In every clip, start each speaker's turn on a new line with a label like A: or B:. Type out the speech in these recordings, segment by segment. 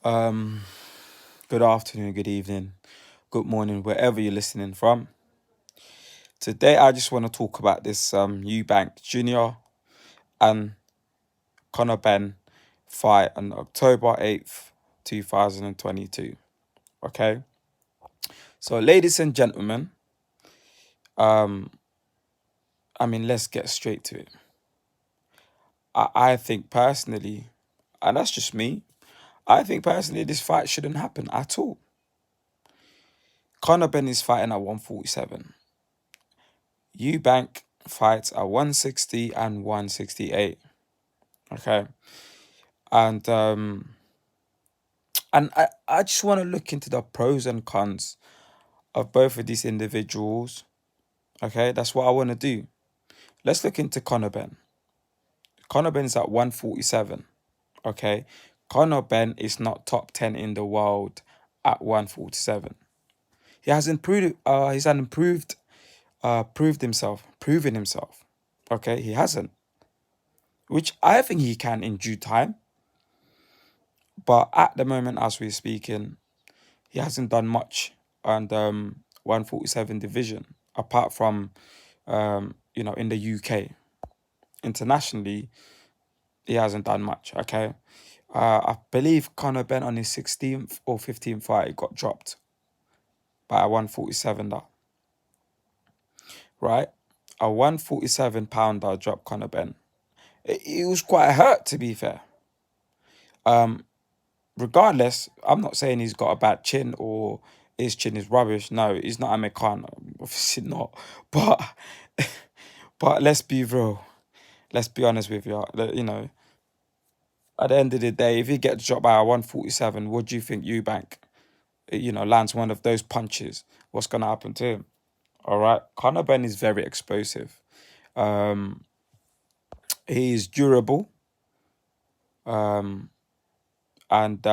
A: Um, Good afternoon, good evening, good morning, wherever you're listening from. Today, I just want to talk about this Eubank Jr and Conor Benn fight on October 8th, 2022. Okay, so ladies and gentlemen, um, let's get straight to it. I think personally, and that's just me. I think personally, this fight shouldn't happen at all. Conor Benn is fighting at 147. Eubank fights at 160 and 168. Okay. And I just want to look into the pros and cons of both of these individuals. Okay, that's what I want to do. Let's look into Conor Benn. Conor Benn is at 147. Okay. Conor Benn is not top 10 in the world at 147. He has improved proved himself, proven himself. Okay, he hasn't. Which I think he can in due time. But at the moment, as we're speaking, he hasn't done much on the 147 division, apart from, in the UK. Internationally, he hasn't done much, okay? I believe Conor Benn on his 16th or 15th fight got dropped by a 147 right? A 147 pounder dropped Conor Benn. It was quite hurt, to be fair. Regardless, I'm not saying he's got a bad chin or his chin is rubbish. No, he's not a mechanic. Obviously not. But but let's be real. Let's be honest with you. At the end of the day, if he gets dropped by a 147, what do you think Eubank, lands one of those punches? What's gonna happen to him? All right. Conor Benn is very explosive. Um, he is durable. Um, and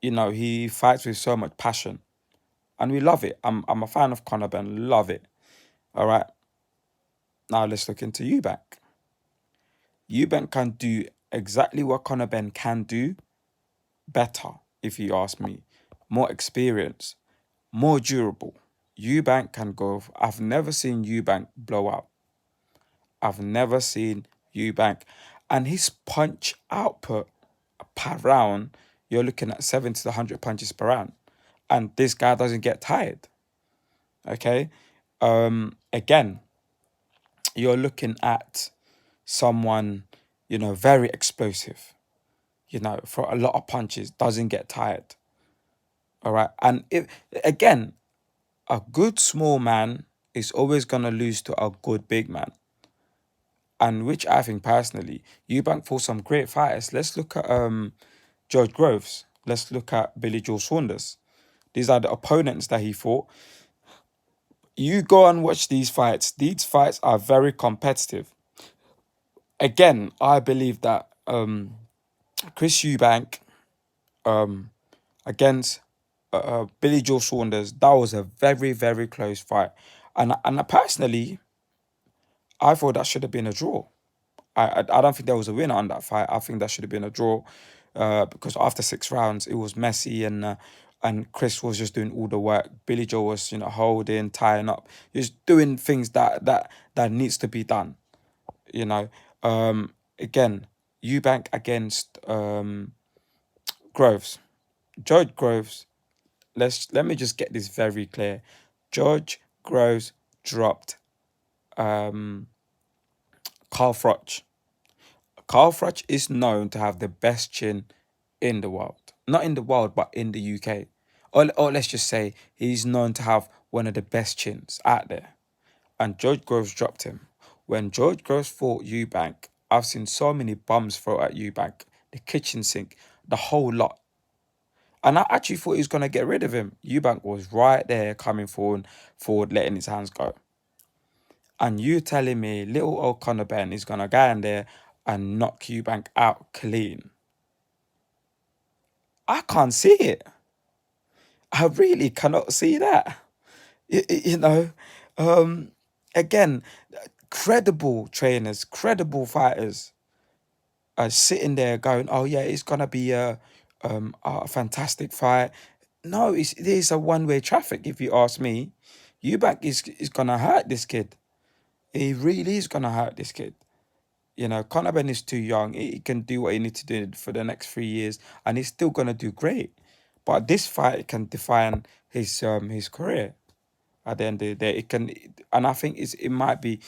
A: he fights with so much passion. And we love it. I'm a fan of Conor Ben, love it. All right. Now let's look into Eubank. Eubank can do exactly what Conor Ben can do better, if you ask me. More experience, more durable. Eubank can go. I've never seen Eubank blow out. I've never seen Eubank. And his punch output per round, you're looking at 70 to 100 punches per round. And this guy doesn't get tired. Okay. Again, you're looking at someone, very explosive, for a lot of punches, doesn't get tired. All right. And if again, a good small man is always gonna lose to a good big man. And which I think personally, Eubank fought some great fighters. Let's look at George Groves. Let's look at Billy Joe Saunders. These are the opponents that he fought. You go and watch these fights. These fights are very competitive. Again, I believe that Chris Eubank against Billy Joe Saunders, that was a very, very close fight. And personally, I thought that should have been a draw. I don't think there was a winner on that fight. I think that should have been a draw, because after 6 rounds it was messy, and Chris was just doing all the work. Billy Joe was holding, tying up, just doing things that needs to be done. You know, again, Eubank against Groves, George Groves. Let me just get this very clear. George Groves dropped Carl Froch. Carl Froch is known to have the best chin in the world. Not in the world, but in the UK. Or let's just say he's known to have one of the best chins out there. And George Groves dropped him. When George Groves fought Eubank, I've seen so many bums throw at Eubank, the kitchen sink, the whole lot. And I actually thought he was going to get rid of him. Eubank was right there coming forward, letting his hands go. And you telling me little old Conor Ben is going to go in there and knock Eubank out clean? I can't see it. I really cannot see that. You know, again, credible trainers, credible fighters are sitting there going, "Oh yeah, it's gonna be a fantastic fight. No, it is a one-way traffic, if you ask me. Eubank is gonna hurt this kid. He really is gonna hurt this kid. You know, Conor Ben is too young. He can do what he needs to do for the next 3 years, and he's still gonna do great. But this fight can define his career at the end of the day. It can, and I think it might be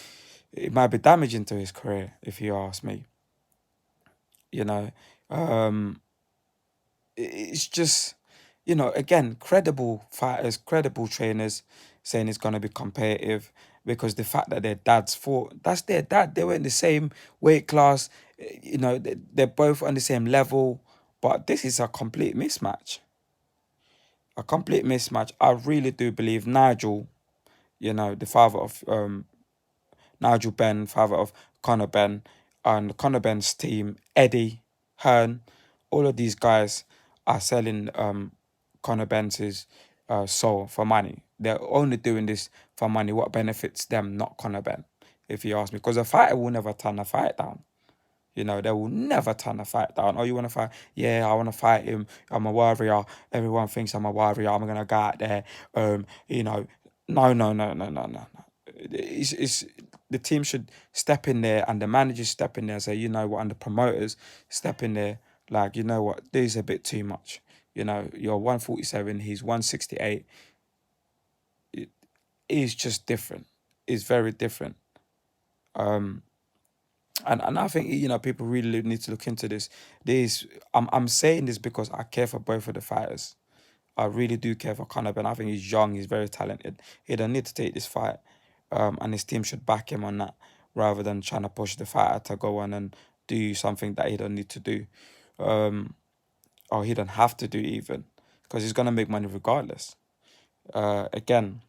A: damaging to his career, if you ask me. You know, um, it's just, again, credible fighters, credible trainers saying it's gonna be competitive because the fact that their dads fought, that's their dad. They were in the same weight class, they're both on the same level, but this is a complete mismatch. A complete mismatch. I really do believe Nigel, the father of Nigel Benn, father of Conor Benn, and Conor Benn's team, Eddie, Hearn, all of these guys are selling Conor Benn's soul for money. They're only doing this for money. What benefits them, not Conor Benn, if you ask me. Because a fighter will never turn a fight down. They will never turn a fight down. Oh, you want to fight? Yeah, I want to fight him. I'm a warrior. Everyone thinks I'm a warrior. I'm gonna go out there. No, no, no, no, no, no, no. It's the team should step in there, and the managers step in there and say, you know what, and the promoters step in there, like, you know what, this is a bit too much. You're 147. He's 168. It is just different. It's very different. Um, and I think people really need to look into this. I'm saying this because I care for both of the fighters. I really do care for Conor Ben. I think he's young, he's very talented. He don't need to take this fight, and his team should back him on that rather than trying to push the fighter to go on and do something that he don't need to do, or he don't have to do even, because he's gonna make money regardless. Again,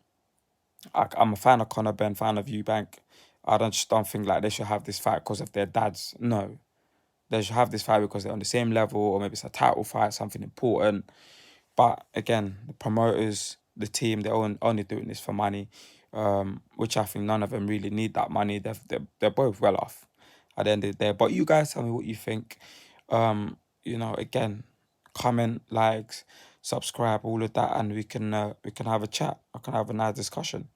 A: I'm a fan of Conor Ben, fan of Eubank. I just don't think like they should have this fight because of their dads. No, they should have this fight because they're on the same level, or maybe it's a title fight, something important. But again, the promoters, the team, they're only doing this for money, which I think none of them really need that money. They're both well off at the end of the day. But you guys tell me what you think. Again, comment, likes, subscribe, all of that, and we can have a chat. I can have a nice discussion.